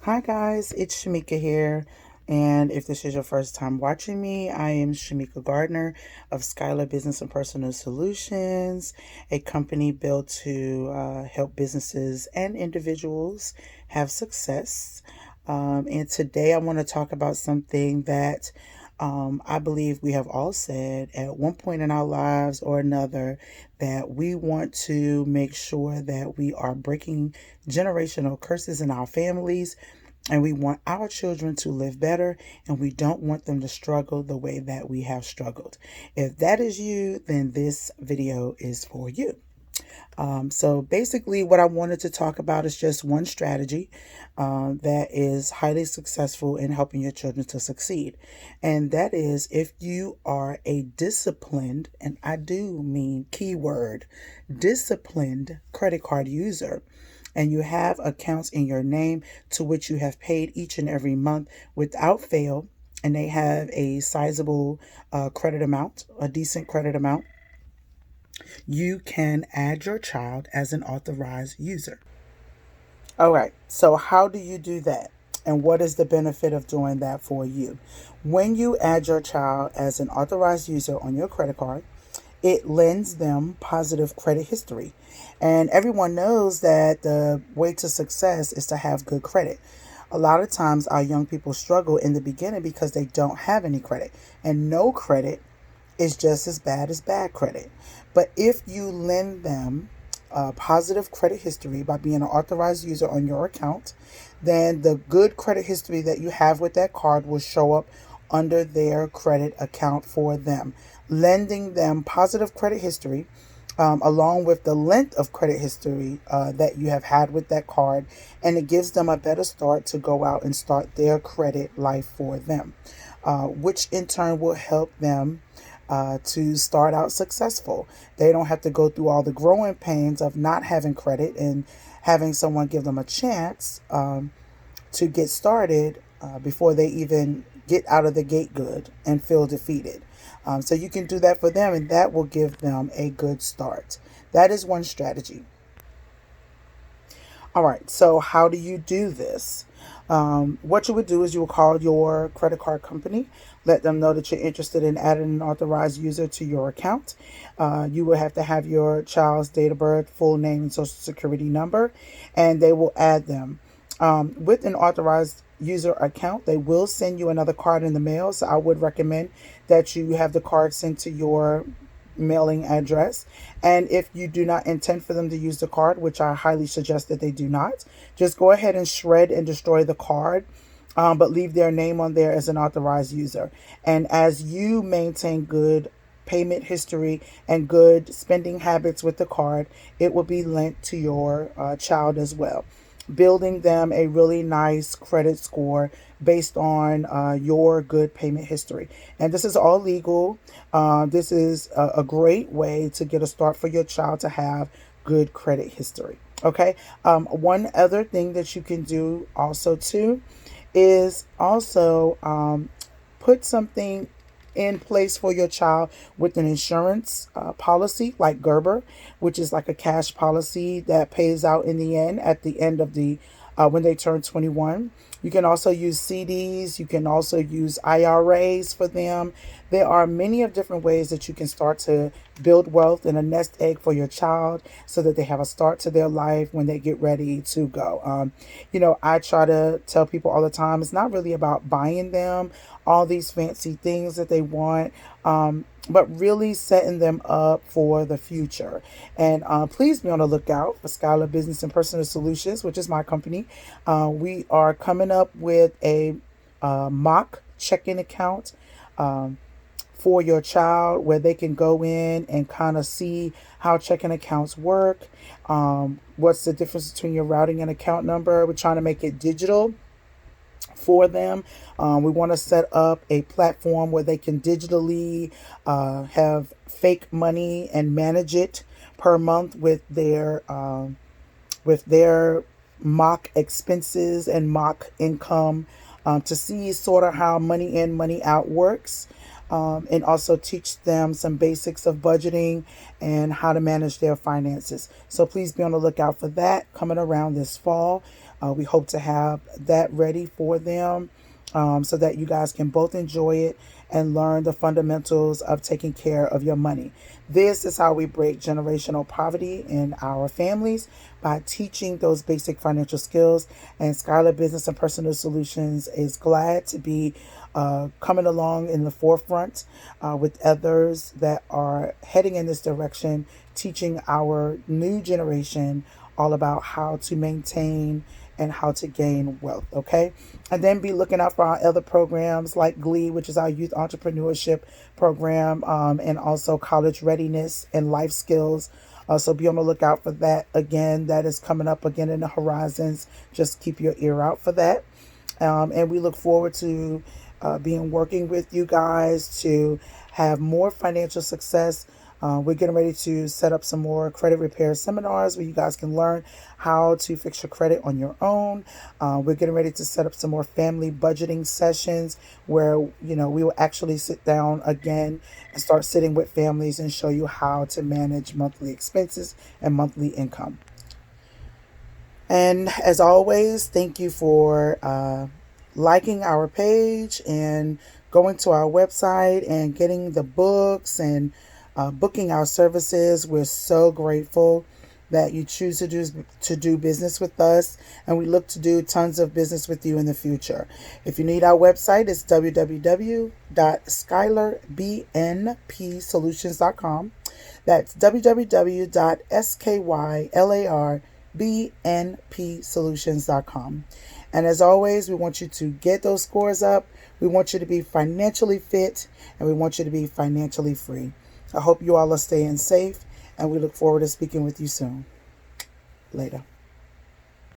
Hi guys, it's Shamika here. And if this is your first time watching me, I am Shamika Gardner of Skylar Business and Personal Solutions, a company built to help businesses and individuals have success. And today I want to talk about something that I believe we have all said at one point in our lives or another, that we want to make sure that we are breaking generational curses in our families, and we want our children to live better, and we don't want them to struggle the way that we have struggled. If that is you, then this video is for you. So basically, what I wanted to talk about is just one strategy that is highly successful in helping your children to succeed. And that is, if you are a disciplined, and I do mean keyword, disciplined credit card user, and you have accounts in your name to which you have paid each and every month without fail, and they have a sizable credit amount, a decent credit amount, you can add your child as an authorized user. All right, so how do you do that? And what is the benefit of doing that for you? When you add your child as an authorized user on your credit card, it lends them positive credit history. And everyone knows that the way to success is to have good credit. A lot of times, our young people struggle in the beginning because they don't have any credit, and no credit is just as bad as bad credit. But if you lend them positive credit history by being an authorized user on your account, then the good credit history that you have with that card will show up under their credit account for them, lending them positive credit history. Along with the length of credit history that you have had with that card, and it gives them a better start to go out and start their credit life for them, which in turn will help them to start out successful. They don't have to go through all the growing pains of not having credit and having someone give them a chance to get started before they even get out of the gate good and feel defeated. So you can do that for them, and that will give them a good start. That is one strategy. All right, so how do you do this? What you would do is you will call your credit card company, let them know that you're interested in adding an authorized user to your account. You will have to have your child's date of birth, full name, and social security number, and they will add them. With an authorized user account, they will send you another card in the mail. So I would recommend that you have the card sent to your mailing address. And if you do not intend for them to use the card, which I highly suggest that they do not, just go ahead and shred and destroy the card. But leave their name on there as an authorized user. And as you maintain good payment history and good spending habits with the card, it will be lent to your child as well, building them a really nice credit score based on your good payment history. And this is all legal. This is a great way to get a start for your child to have good credit history. Okay. One other thing that you can do also too is also put something in place for your child with an insurance policy like Gerber, which is like a cash policy that pays out in the end at the end of the when they turn 21. You can also use CDs. You can also use IRAs for them. There are many of different ways that you can start to build wealth in a nest egg for your child so that they have a start to their life when they get ready to go. I try to tell people all the time, it's not really about buying them all these fancy things that they want, but really setting them up for the future. And please be on the lookout for Skylar Business and Personal Solutions, which is my company. We are coming up with a mock checking account for your child where they can go in and kind of see how checking accounts work. What's the difference between your routing and account number? We're trying to make it digital for them. We want to set up a platform where they can digitally have fake money and manage it per month with their mock expenses and mock income, to see sort of how money in, money out works. And also teach them some basics of budgeting and how to manage their finances. So please be on the lookout for that coming around this fall. We hope to have that ready for them so that you guys can both enjoy it and learn the fundamentals of taking care of your money. This is how we break generational poverty in our families, by teaching those basic financial skills. And Skylar Business and Personal Solutions is glad to be coming along in the forefront with others that are heading in this direction, teaching our new generation all about how to maintain and how to gain wealth. Okay. And then be looking out for our other programs like Glee, which is our youth entrepreneurship program, and also college readiness and life skills. So be on the lookout for that. Again, that is coming up again in the horizons. Just keep your ear out for that. And we look forward to being working with you guys to have more financial success. We're getting ready to set up some more credit repair seminars where you guys can learn how to fix your credit on your own. We're getting ready to set up some more family budgeting sessions where, we will actually sit down again and start sitting with families and show you how to manage monthly expenses and monthly income. And as always, thank you for liking our page and going to our website and getting the books and booking our services. We're so grateful that you choose to do business with us, and we look to do tons of business with you in the future. If you need our website, it's www.skylar.bnpsolutions.com. That's www.skylar.bnpsolutions.com. And as always, we want you to get those scores up. We want you to be financially fit, and we want you to be financially free. I hope you all are staying safe, and we look forward to speaking with you soon. Later.